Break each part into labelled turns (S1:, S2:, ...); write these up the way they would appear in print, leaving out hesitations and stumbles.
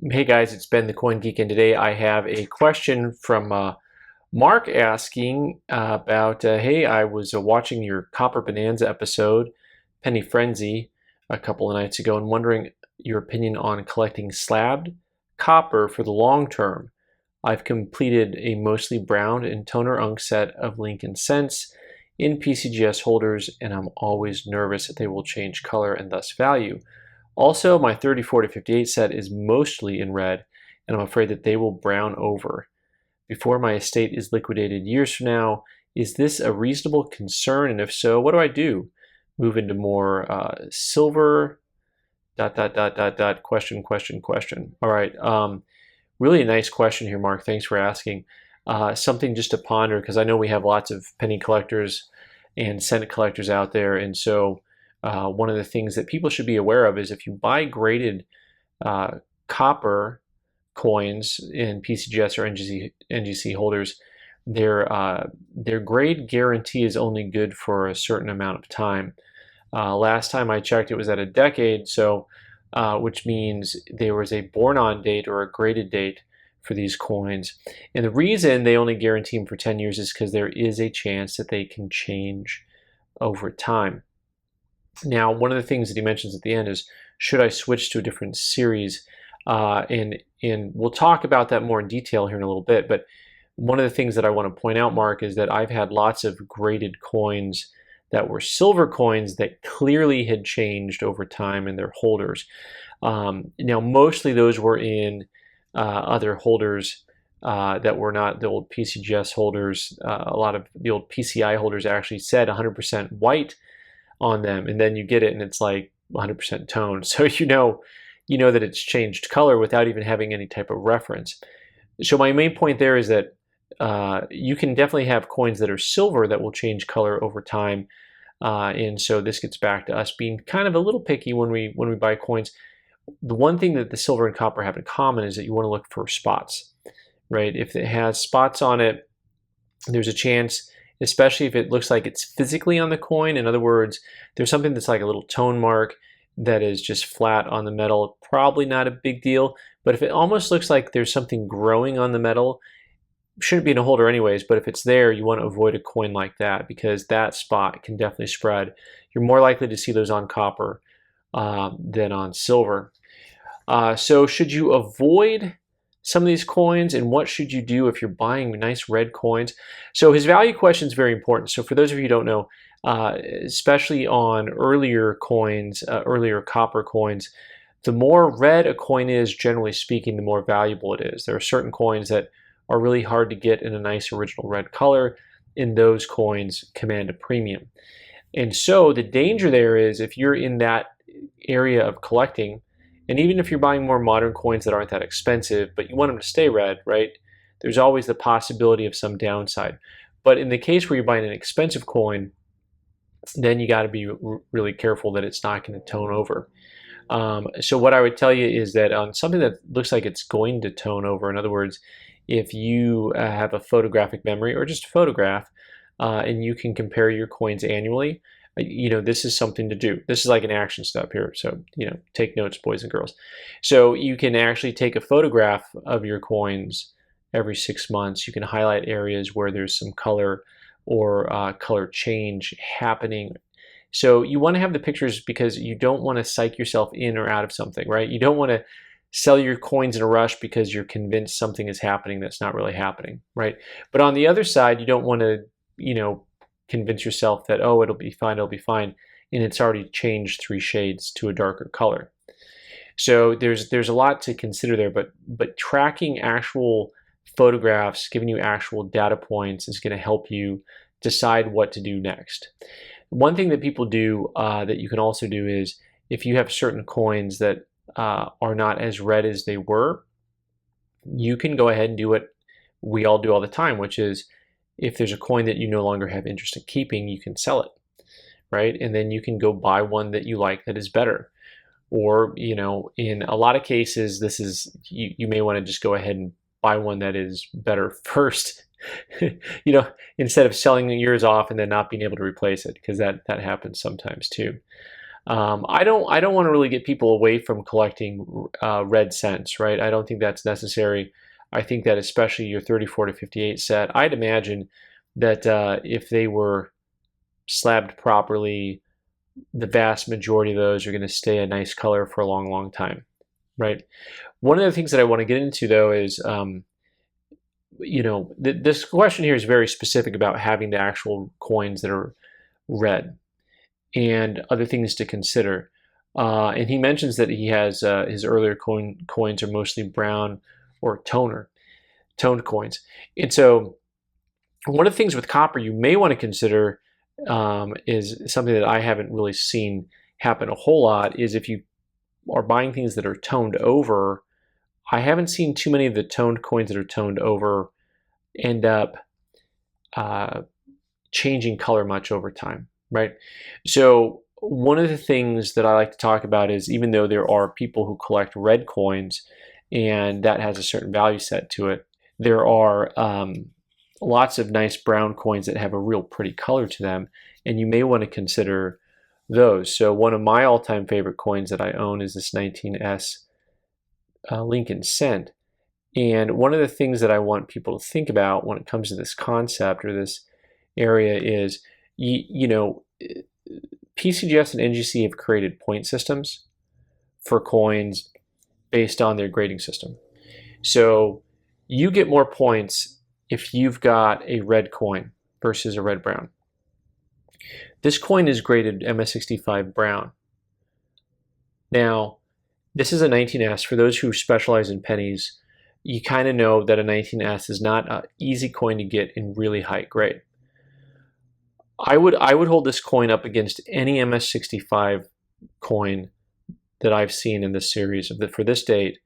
S1: Hey guys, it's Ben the Coin Geek, and today I have a question from Mark asking about hey, I was watching your Copper Bonanza episode, Penny Frenzy, a couple of nights ago, and wondering your opinion on collecting slabbed copper for the long term. I've completed a mostly brown and toner unk set of Lincoln Cents in PCGS holders, and I'm always nervous that they will change color and thus value. Also, my 34 to 58 set is mostly in red, and I'm afraid that they will brown over. Before my estate is liquidated years from now, is this a reasonable concern? And if so, what do I do? Move into more silver, question, question, question. All right. Really a nice question here, Mark. Thanks for asking. Something just to ponder, because I know we have lots of penny collectors and cent collectors out there. And so one of the things that people should be aware of is if you buy graded copper coins in PCGS or NGC holders, their grade guarantee is only good for a certain amount of time. Last time I checked, it was at a decade, so which means there was a born-on date or a graded date for these coins. And the reason they only guarantee them for 10 years is because there is a chance that they can change over time. Now, one of the things that he mentions at the end is, should I switch to a different series? And we'll talk about that more in detail here in a little bit. But one of the things that I want to point out, Mark, is that I've had lots of graded coins that were silver coins that clearly had changed over time in their holders. Now, mostly those were in other holders that were not the old PCGS holders. A lot of the old PCI holders actually said 100% white on them, and then you get it and it's like 100% tone. So you know that it's changed color without even having any type of reference. So my main point there is that you can definitely have coins that are silver that will change color over time. And so this gets back to us being kind of a little picky when we buy coins. The one thing that the silver and copper have in common is that you want to look for spots, right? If it has spots on it, there's a chance, especially if it looks like it's physically on the coin. In other words, there's something that's like a little tone mark that is just flat on the metal, probably not a big deal. But if it almost looks like there's something growing on the metal, shouldn't be in a holder anyways, but if it's there, you want to avoid a coin like that because that spot can definitely spread. You're more likely to see those on copper than on silver. So should you avoid some of these coins, and what should you do if you're buying nice red coins? So his value question is very important. So for those of you who don't know, especially on earlier coins, earlier copper coins, the more red a coin is, generally speaking, the more valuable it is. There are certain coins that are really hard to get in a nice original red color, and those coins command a premium. And so the danger there is if you're in that area of collecting, and even if you're buying more modern coins that aren't that expensive, but you want them to stay red, right? There's always the possibility of some downside. But in the case where you're buying an expensive coin, then you got to be really careful that it's not going to tone over. So what I would tell you is that on something that looks like it's going to tone over, in other words, if you have a photographic memory or just a photograph, and you can compare your coins annually, this is something to do. This is like an action step here. So, take notes, boys and girls. So you can actually take a photograph of your coins every 6 months. You can highlight areas where there's some color or color change happening. So you want to have the pictures because you don't want to psych yourself in or out of something, right? You don't want to sell your coins in a rush because you're convinced something is happening that's not really happening, right? But on the other side, you don't want to, convince yourself that, oh, it'll be fine, and it's already changed 3 shades to a darker color. So there's a lot to consider there, but tracking actual photographs, giving you actual data points is going to help you decide what to do next. One thing that people do that you can also do is if you have certain coins that are not as red as they were, you can go ahead and do what we all do all the time, which is if there's a coin that you no longer have interest in keeping, you can sell it, right? And then you can go buy one that you like that is better. Or, in a lot of cases, this is, you may want to just go ahead and buy one that is better first, instead of selling yours off and then not being able to replace it, because that happens sometimes too. I don't want to really get people away from collecting red cents, right? I don't think that's necessary. I think that especially your 34 to 58 set, I'd imagine that if they were slabbed properly, the vast majority of those are going to stay a nice color for a long, long time, right? One of the things that I want to get into though is, this question here is very specific about having the actual coins that are red and other things to consider. And he mentions that he has his earlier coins are mostly brown or toned coins. And so one of the things with copper you may want to consider is something that I haven't really seen happen a whole lot is if you are buying things that are toned over, I haven't seen too many of the toned coins that are toned over end up uh, changing color much over time, right? So one of the things that I like to talk about is even though there are people who collect red coins and that has a certain value set to it, there are lots of nice brown coins that have a real pretty color to them, and you may want to consider those. So one of my all-time favorite coins that I own is this 19S Lincoln Cent. And one of the things that I want people to think about when it comes to this concept or this area is, PCGS and NGC have created point systems for coins based on their grading system. So you get more points if you've got a red coin versus a red brown. This coin is graded MS65 brown. Now, this is a 19S. For those who specialize in pennies, you kind of know that a 19S is not an easy coin to get in really high grade. I would hold this coin up against any MS65 coin that I've seen in this series for this date,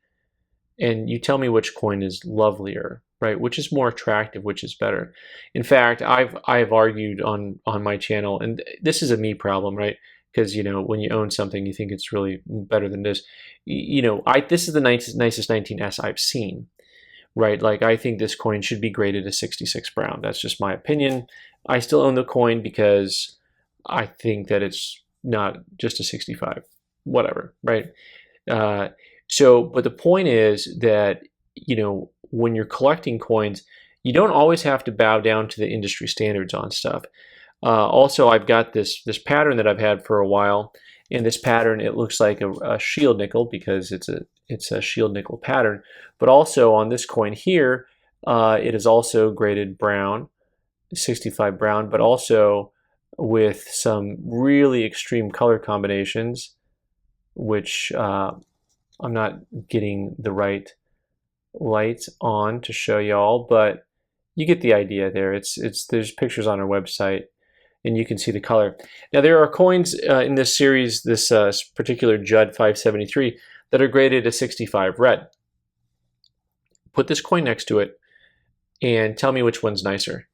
S1: and you tell me which coin is lovelier, right? Which is more attractive, which is better. In fact, I've argued on my channel, and this is a me problem, right? Because when you own something, you think it's really better than this. This is the nicest 19S I've seen, right? Like I think this coin should be graded a 66 brown. That's just my opinion. I still own the coin because I think that it's not just a 65, whatever, right? But the point is that, when you're collecting coins, you don't always have to bow down to the industry standards on stuff. Also, I've got this pattern that I've had for a while. In this pattern, it looks like a shield nickel because it's a shield nickel pattern. But also on this coin here, it is also graded brown, 65 brown, but also with some really extreme color combinations, which I'm not getting the right light on to show y'all, but you get the idea there. There's pictures on our website, and you can see the color. Now there are coins in this series, this particular Judd 573, that are graded a 65 red. Put this coin next to it, and tell me which one's nicer.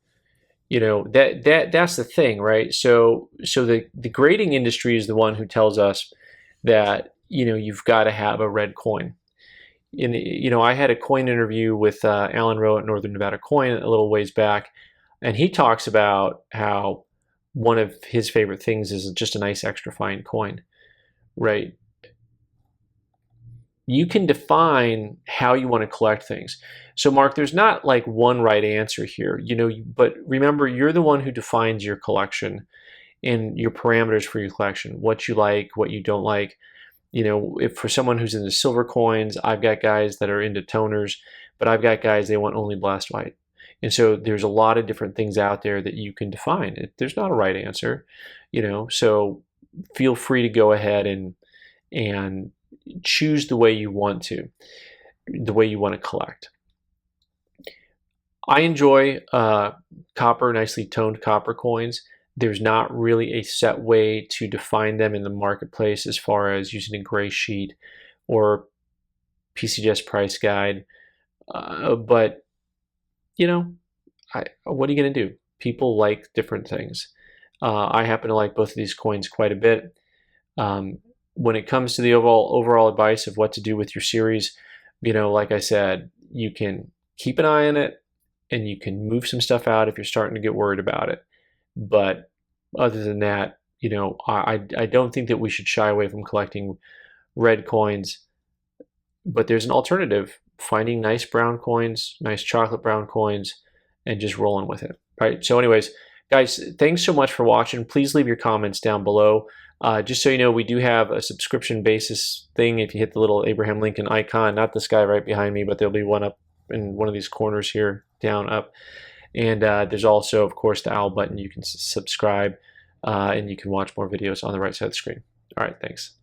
S1: That's the thing, right? So the grading industry is the one who tells us that you've got to have a red coin. I had a coin interview with Alan Rowe at Northern Nevada Coin a little ways back, and he talks about how one of his favorite things is just a nice extra fine coin, right? You can define how you want to collect things. So Mark, there's not like one right answer here, but remember, you're the one who defines your collection and your parameters for your collection, what you like, what you don't like. If for someone who's into silver coins, I've got guys that are into toners, but I've got guys, they want only blast white. And so there's a lot of different things out there that you can define. There's not a right answer, so feel free to go ahead and choose the way you want to collect. I enjoy copper, nicely toned copper coins. There's not really a set way to define them in the marketplace as far as using a gray sheet or PCGS price guide. But what are you going to do? People like different things. I happen to like both of these coins quite a bit. When it comes to the overall advice of what to do with your series, like I said, you can keep an eye on it and you can move some stuff out if you're starting to get worried about it. But other than that, I don't think that we should shy away from collecting red coins, but there's an alternative: finding nice brown coins, nice chocolate brown coins, and just rolling with it. Right. So, anyways, guys, thanks so much for watching. Please leave your comments down below. Just so you know, we do have a subscription basis thing. If you hit the little Abraham Lincoln icon, not this guy right behind me, but there'll be one up in one of these corners here, down, up. And there's also, of course, the owl button. You can subscribe and you can watch more videos on the right side of the screen. All right, thanks.